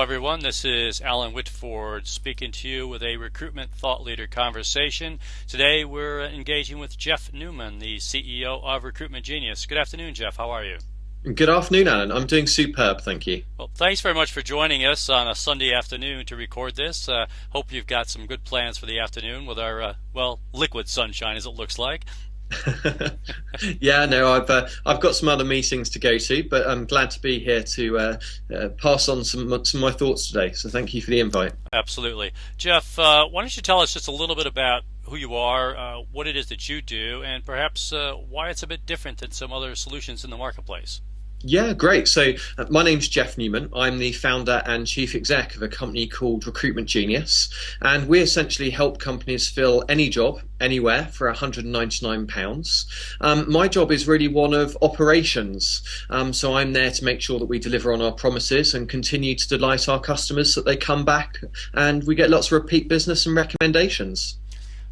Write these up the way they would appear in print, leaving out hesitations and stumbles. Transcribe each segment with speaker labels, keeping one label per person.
Speaker 1: Hello, everyone. This is Alan Whitford speaking to you with a recruitment thought leader conversation. Today, we're engaging with Geoff Newman, the CEO of Recruitment Genius. Good afternoon, Geoff. How are you?
Speaker 2: Good afternoon, Alan. I'm doing superb, thank you.
Speaker 1: Well, thanks very much for joining us on a Sunday afternoon to record this. Hope you've got some good plans for the afternoon with our, liquid sunshine, as it looks like.
Speaker 2: Yeah, no, I've got some other meetings to go to, but I'm glad to be here to pass on some of my thoughts today. So thank you for the invite.
Speaker 1: Absolutely. Geoff, why don't you tell us just a little bit about who you are, what it is that you do, and perhaps why it's a bit different than some other solutions in the marketplace?
Speaker 2: Yeah, great. So my name's Geoff Newman. I'm the founder and chief exec of a company called Recruitment Genius, and we essentially help companies fill any job anywhere for £199. My job is really one of operations. So I'm there to make sure that we deliver on our promises and continue to delight our customers so that they come back and we get lots of repeat business and recommendations.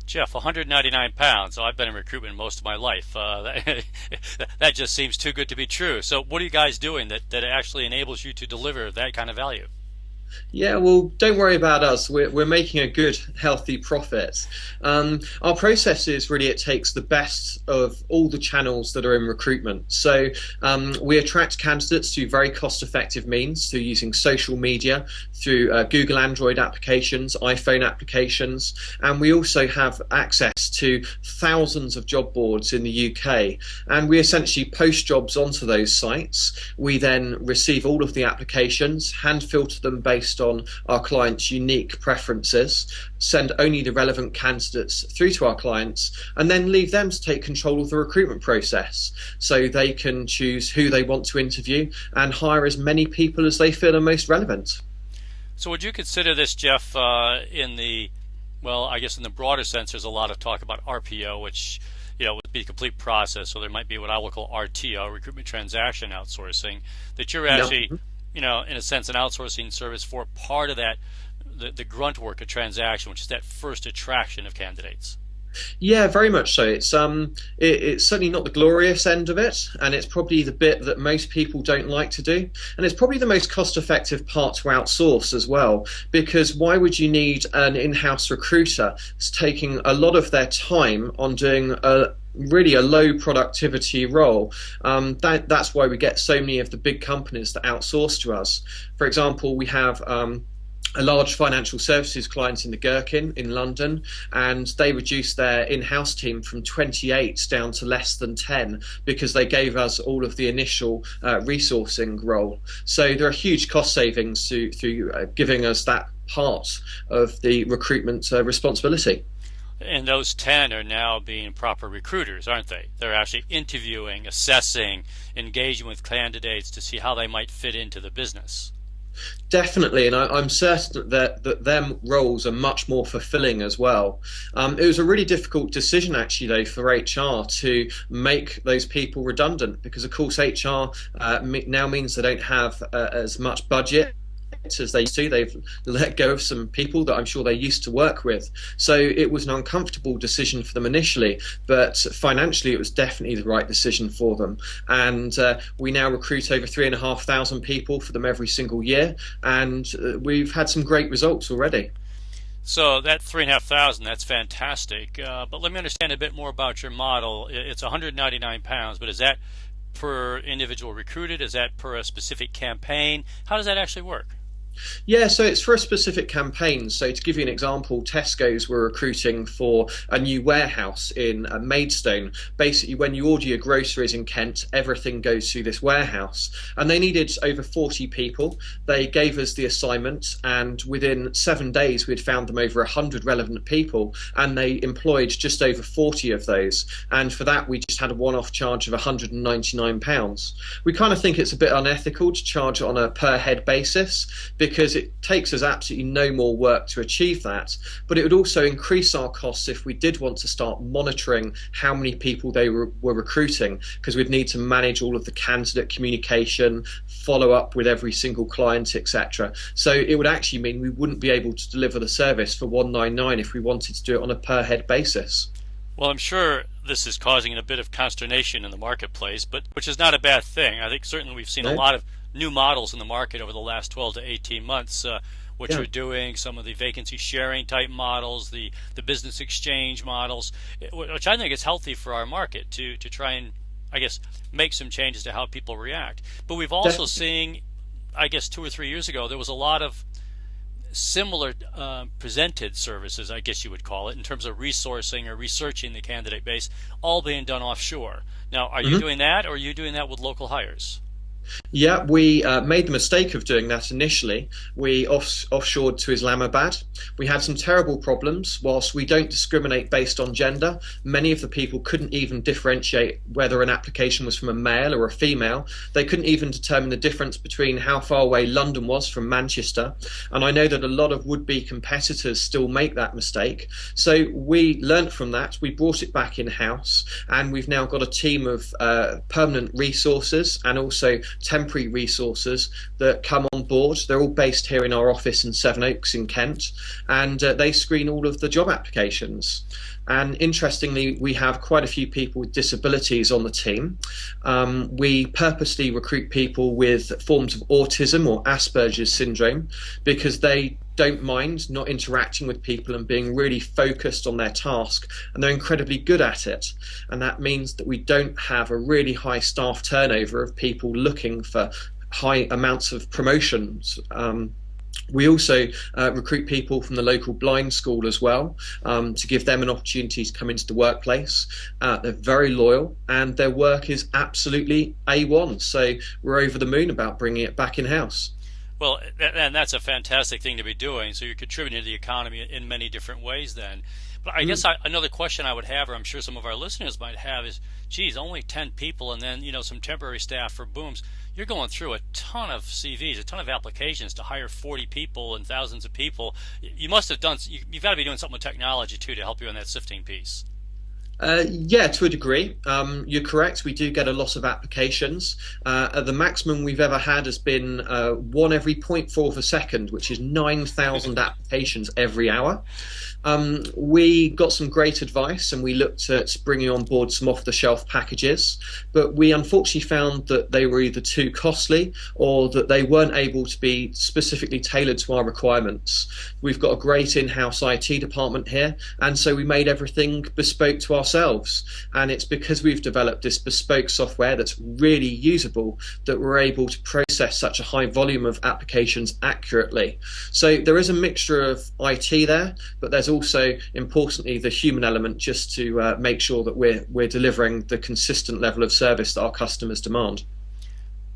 Speaker 1: Geoff, £199. So I've been in recruitment most of my life. That just seems too good to be true. So what are you guys doing that actually enables you to deliver that kind of value?
Speaker 2: Yeah, well, don't worry about us. We're making a good, healthy profit. Our process is really, it takes the best of all the channels that are in recruitment. So we attract candidates through very cost-effective means, through using social media, through Google Android applications, iPhone applications, and we also have access to thousands of job boards in the UK. And we essentially post jobs onto those sites. We then receive all of the applications, hand filter them based on our clients' unique preferences, send only the relevant candidates through to our clients, and then leave them to take control of the recruitment process so they can choose who they want to interview and hire as many people as they feel are most relevant.
Speaker 1: So would you consider this, Geoff, I guess in the broader sense, there's a lot of talk about RPO, which would be a complete process. So there might be what I will call RTO, recruitment transaction outsourcing, that you're actually in a sense, an outsourcing service for part of that, the grunt work of transaction, which is that first attraction of candidates.
Speaker 2: Yeah, very much so. It's certainly not the glorious end of it, and it's probably the bit that most people don't like to do, and it's probably the most cost-effective part to outsource as well. Because why would you need an in-house recruiter that's taking a lot of their time on doing really a low productivity role? That's why we get so many of the big companies that outsource to us. For example, we have a large financial services client in the Gherkin in London, and they reduced their in-house team from 28 down to less than 10 because they gave us all of the initial resourcing role. So there are huge cost savings through giving us that part of the recruitment responsibility.
Speaker 1: And those 10 are now being proper recruiters, aren't they? They're actually interviewing, assessing, engaging with candidates to see how they might fit into the business.
Speaker 2: Definitely, and I'm certain that them roles are much more fulfilling as well. It was a really difficult decision, actually, though, for HR to make those people redundant because, of course, HR now means they don't have as much budget as they used to. They've let go of some people that I'm sure they used to work with. So it was an uncomfortable decision for them initially, but financially it was definitely the right decision for them. And we now recruit over 3,500 people for them every single year, and we've had some great results already.
Speaker 1: So that 3,500, that's fantastic. But let me understand a bit more about your model. It's £199, but is that per individual recruited? Is that per a specific campaign? How does that actually work?
Speaker 2: Yeah, so it's for a specific campaign. So to give you an example, Tesco's were recruiting for a new warehouse in Maidstone. Basically, when you order your groceries in Kent, everything goes through this warehouse. And they needed over 40 people. They gave us the assignment, and within 7 days, we'd found them over 100 relevant people, and they employed just over 40 of those. And for that, we just had a one-off charge of £199. We kind of think it's a bit unethical to charge on a per-head basis, because it takes us absolutely no more work to achieve that, but it would also increase our costs if we did want to start monitoring how many people they were recruiting, because we'd need to manage all of the candidate communication, follow up with every single client, etc. So it would actually mean we wouldn't be able to deliver the service for £199 if we wanted to do it on a per head basis.
Speaker 1: Well, I'm sure this is causing a bit of consternation in the marketplace, but which is not a bad thing. I think certainly we've seen
Speaker 2: No.
Speaker 1: a lot of new models in the market over the last 12 to 18 months. What
Speaker 2: Yeah.
Speaker 1: you're doing, some of the vacancy sharing type models, the business exchange models, which I think is healthy for our market to try and, I guess, make some changes to how people react. But we've also
Speaker 2: Definitely.
Speaker 1: seen, I guess 2 or 3 years ago, there was a lot of similar presented services, I guess you would call it, in terms of resourcing or researching the candidate base, all being done offshore. Now, are you doing that, or are you doing that with local hires?
Speaker 2: Yeah, we made the mistake of doing that initially. We offshored to Islamabad. We had some terrible problems. Whilst we don't discriminate based on gender, many of the people couldn't even differentiate whether an application was from a male or a female. They couldn't even determine the difference between how far away London was from Manchester. And I know that a lot of would-be competitors still make that mistake. So we learnt from that. We brought it back in-house, and we've now got a team of permanent resources and also temporary resources that come on board. They're all based here in our office in Sevenoaks in Kent, and they screen all of the job applications. And interestingly, we have quite a few people with disabilities on the team. We purposely recruit people with forms of autism or Asperger's syndrome because they don't mind not interacting with people and being really focused on their task, and they're incredibly good at it. And that means that we don't have a really high staff turnover of people looking for high amounts of promotions. We also recruit people from the local blind school as well, to give them an opportunity to come into the workplace. They're very loyal, and their work is absolutely A1. So we're over the moon about bringing it back in-house.
Speaker 1: Well, and that's a fantastic thing to be doing. So you're contributing to the economy in many different ways then. But I guess another question I would have, or I'm sure some of our listeners might have, is, geez, only 10 people and then, some temporary staff for booms. You're going through a ton of CVs, a ton of applications to hire 40 people and thousands of people. You must have done, you've got to be doing something with technology too to help you in that sifting piece.
Speaker 2: Yeah, to a degree. You're correct. We do get a lot of applications. The maximum we've ever had has been one every zero point 0.4 of a second, which is 9,000 applications every hour. We got some great advice, and we looked at bringing on board some off-the-shelf packages, but we unfortunately found that they were either too costly or that they weren't able to be specifically tailored to our requirements. We've got a great in-house IT department here, and so we made everything bespoke to ourselves. And it's because we've developed this bespoke software that's really usable that we're able to process such a high volume of applications accurately. So there is a mixture of IT there, but there's also, importantly, the human element, just to make sure that we're delivering the consistent level of service that our customers demand.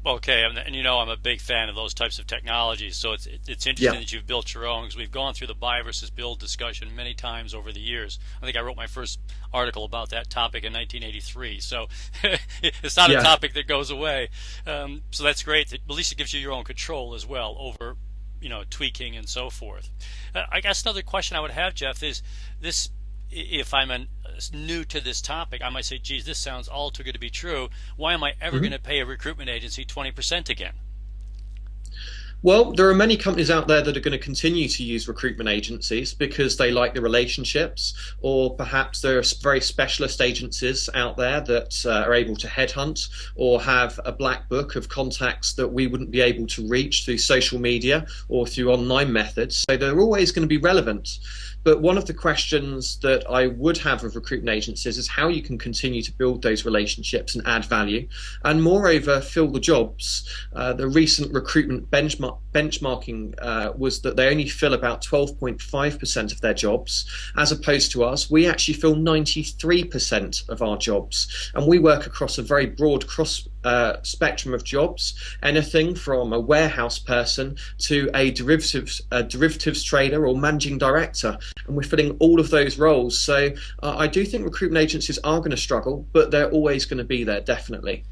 Speaker 1: Okay, and I'm a big fan of those types of technologies. So it's interesting
Speaker 2: Yeah.
Speaker 1: that you've built your own, because we've gone through the buy versus build discussion many times over the years. I think I wrote my first article about that topic in 1983. So it's not a
Speaker 2: Yeah.
Speaker 1: topic that goes away. So that's great. At least it gives you your own control as well over tweaking and so forth. I guess another question I would have, Geoff, is this: if I'm new to this topic, I might say, geez, this sounds all too good to be true. Why am I ever going to pay a recruitment agency 20% again?
Speaker 2: Well, there are many companies out there that are going to continue to use recruitment agencies because they like the relationships, or perhaps there are very specialist agencies out there that are able to headhunt or have a black book of contacts that we wouldn't be able to reach through social media or through online methods. So they're always going to be relevant. But one of the questions that I would have of recruitment agencies is how you can continue to build those relationships and add value, and moreover, fill the jobs. The recent recruitment benchmarking was that they only fill about 12.5% of their jobs, as opposed to us. We actually fill 93% of our jobs, and we work across a very broad cross spectrum of jobs, anything from a warehouse person to a derivatives trader or managing director, and we're filling all of those roles. So I do think recruitment agencies are going to struggle, but they're always going to be there, definitely.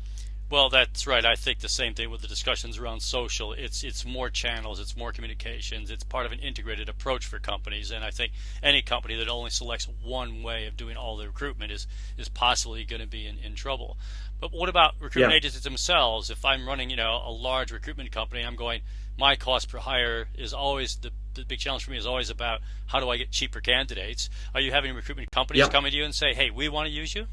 Speaker 1: Well, that's right. I think the same thing with the discussions around social. It's more channels, it's more communications, it's part of an integrated approach for companies. And I think any company that only selects one way of doing all the recruitment is possibly going to be in trouble. But what about recruitment agencies themselves? If I'm running, a large recruitment company, I'm going, my cost per hire is always the big challenge for me is always about how do I get cheaper candidates. Are you having recruitment companies coming to you and say, hey, we want to use you?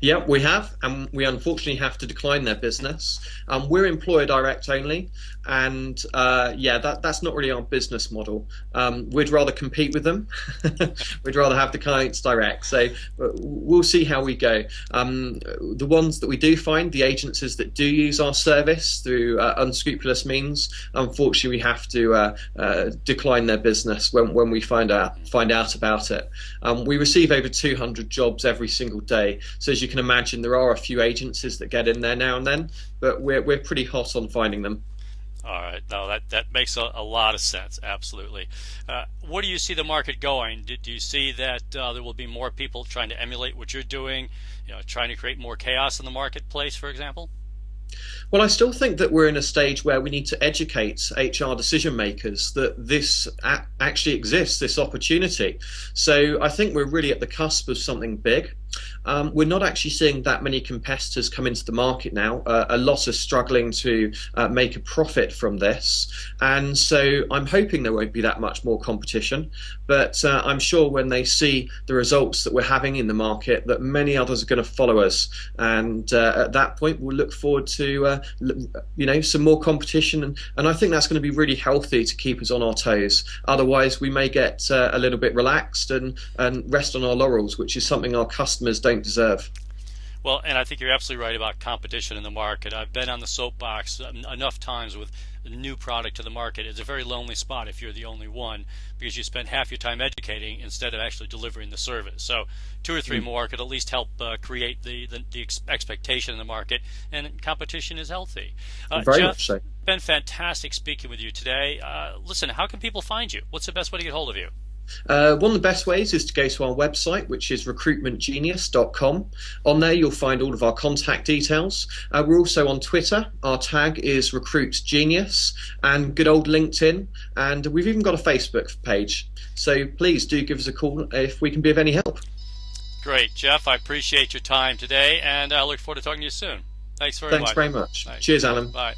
Speaker 2: Yeah, we have, and we unfortunately have to decline their business. We're employer direct only, and yeah, that's not really our business model. We'd rather compete with them. We'd rather have the clients direct. So we'll see how we go. The ones that we do find, the agencies that do use our service through unscrupulous means, unfortunately, we have to decline their business when we find out about it. We receive over 200 jobs every single day. So as you can imagine, there are a few agencies that get in there now and then, but we're pretty hot on finding them.
Speaker 1: All right, no, that makes a lot of sense. Absolutely. Where do you see the market going? Do you see that there will be more people trying to emulate what you're doing, trying to create more chaos in the marketplace, for example?
Speaker 2: Well, I still think that we're in a stage where we need to educate HR decision makers that this actually exists, this opportunity. So I think we're really at the cusp of something big. We're not actually seeing that many competitors come into the market now. A lot are struggling to make a profit from this. And so I'm hoping there won't be that much more competition. But I'm sure when they see the results that we're having in the market, that many others are going to follow us. And at that point, we'll look forward to some more competition. And I think that's going to be really healthy to keep us on our toes. Otherwise, we may get a little bit relaxed and rest on our laurels, which is something our customers don't deserve.
Speaker 1: Well, and I think you're absolutely right about competition in the market. I've been on the soapbox enough times with a new product to the market. It's a very lonely spot if you're the only one, because you spend half your time educating instead of actually delivering the service. So 2 or 3 more could at least help create the expectation in the market, and competition is healthy.
Speaker 2: Very
Speaker 1: Geoff,
Speaker 2: much so.
Speaker 1: been fantastic speaking with you today. Listen, how can people find you? What's the best way to get hold of you?
Speaker 2: One of the best ways is to go to our website, which is recruitmentgenius.com. On there, you'll find all of our contact details. We're also on Twitter. Our tag is Recruit Genius, and good old LinkedIn. And we've even got a Facebook page. So please do give us a call if we can be of any help.
Speaker 1: Great. Geoff, I appreciate your time today, and I look forward to talking to you soon. Thanks very much.
Speaker 2: Thanks very much.
Speaker 1: Right.
Speaker 2: Cheers, Alan.
Speaker 1: Bye.